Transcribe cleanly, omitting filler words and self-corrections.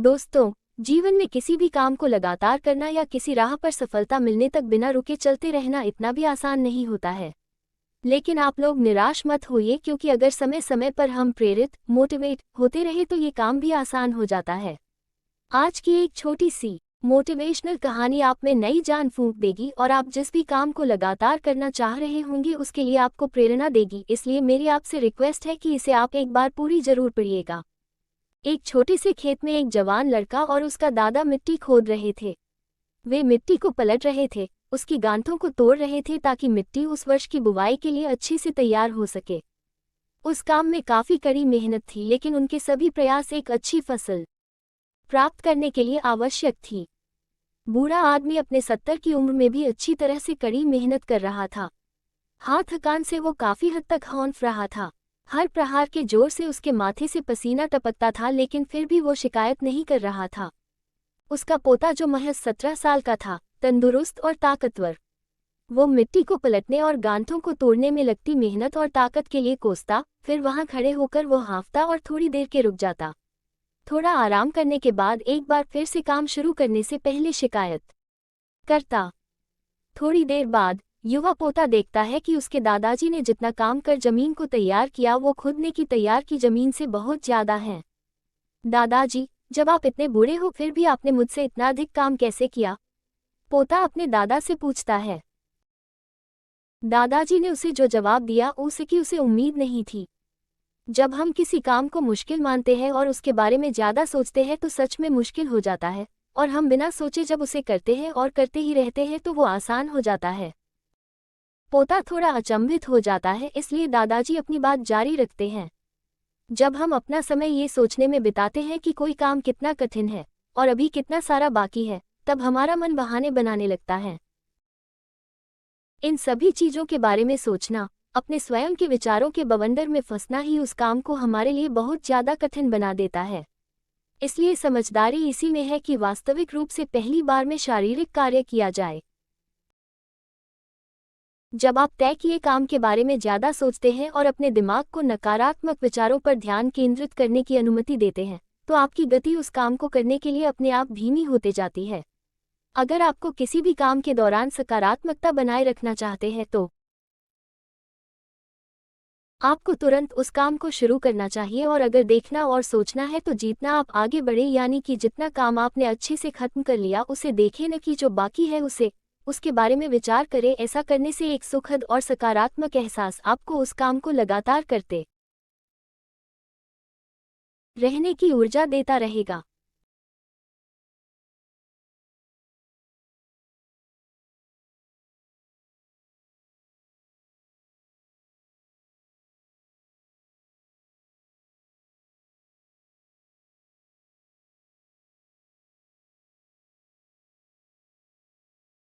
दोस्तों, जीवन में किसी भी काम को लगातार करना या किसी राह पर सफलता मिलने तक बिना रुके चलते रहना इतना भी आसान नहीं होता है। लेकिन आप लोग निराश मत होइए, क्योंकि अगर समय समय पर हम प्रेरित मोटिवेट होते रहे तो ये काम भी आसान हो जाता है। आज की एक छोटी सी मोटिवेशनल कहानी आप में नई जान फूंक देगी और आप जिस भी काम को लगातार करना चाह रहे होंगे उसके लिए आपको प्रेरणा देगी। इसलिए मेरी आपसे रिक्वेस्ट है कि इसे आप एक बार पूरी जरूर पढ़िएगा। एक छोटे से खेत में एक जवान लड़का और उसका दादा मिट्टी खोद रहे थे। वे मिट्टी को पलट रहे थे, उसकी गांठों को तोड़ रहे थे ताकि मिट्टी उस वर्ष की बुवाई के लिए अच्छे से तैयार हो सके। उस काम में काफी कड़ी मेहनत थी, लेकिन उनके सभी प्रयास एक अच्छी फसल प्राप्त करने के लिए आवश्यक थी। बूढ़ा आदमी अपने 70 की उम्र में भी अच्छी तरह से कड़ी मेहनत कर रहा था। हाथ थकान से वो काफी हद तक हौंफ रहा था। हर प्रहार के जोर से उसके माथे से पसीना टपकता था, लेकिन फिर भी वो शिकायत नहीं कर रहा था। उसका पोता जो महज 17 साल का था, तंदुरुस्त और ताकतवर, वो मिट्टी को पलटने और गांठों को तोड़ने में लगती मेहनत और ताकत के लिए कोसता। फिर वहां खड़े होकर वो हाँफता और थोड़ी देर के रुक जाता। थोड़ा आराम करने के बाद एक बार फिर से काम शुरू करने से पहले शिकायत करता। थोड़ी देर बाद युवा पोता देखता है कि उसके दादाजी ने जितना काम कर जमीन को तैयार किया वो खुद ने की तैयार की जमीन से बहुत ज्यादा है। दादाजी, जब आप इतने बूढ़े हो फिर भी आपने मुझसे इतना अधिक काम कैसे किया? पोता अपने दादा से पूछता है। दादाजी ने उसे जो जवाब दिया उसे उम्मीद नहीं थी। जब हम किसी काम को मुश्किल मानते हैं और उसके बारे में ज्यादा सोचते हैं तो सच में मुश्किल हो जाता है, और हम बिना सोचे जब उसे करते हैं और करते ही रहते हैं तो वो आसान हो जाता है। पोता थोड़ा अचंभित हो जाता है, इसलिए दादाजी अपनी बात जारी रखते हैं। जब हम अपना समय ये सोचने में बिताते हैं कि कोई काम कितना कठिन है और अभी कितना सारा बाकी है, तब हमारा मन बहाने बनाने लगता है। इन सभी चीजों के बारे में सोचना, अपने स्वयं के विचारों के बवंडर में फंसना ही उस काम को हमारे लिए बहुत ज्यादा कठिन बना देता है। इसलिए समझदारी इसी में है कि वास्तविक रूप से पहली बार में शारीरिक कार्य किया जाए। जब आप तय किए काम के बारे में ज्यादा सोचते हैं और अपने दिमाग को नकारात्मक विचारों पर ध्यान केंद्रित करने की अनुमति देते हैं, तो आपकी गति उस काम को करने के लिए अपने आप धीमी होते जाती है। अगर आपको किसी भी काम के दौरान सकारात्मकता बनाए रखना चाहते हैं तो आपको तुरंत उस काम को शुरू करना चाहिए, और अगर देखना और सोचना है तो जितना आप आगे बढ़े, यानी कि जितना काम आपने अच्छे से खत्म कर लिया उसे देखें, न कि जो बाकी है उसके बारे में विचार करें। ऐसा करने से एक सुखद और सकारात्मक एहसास आपको उस काम को लगातार करते रहने की ऊर्जा देता रहेगा।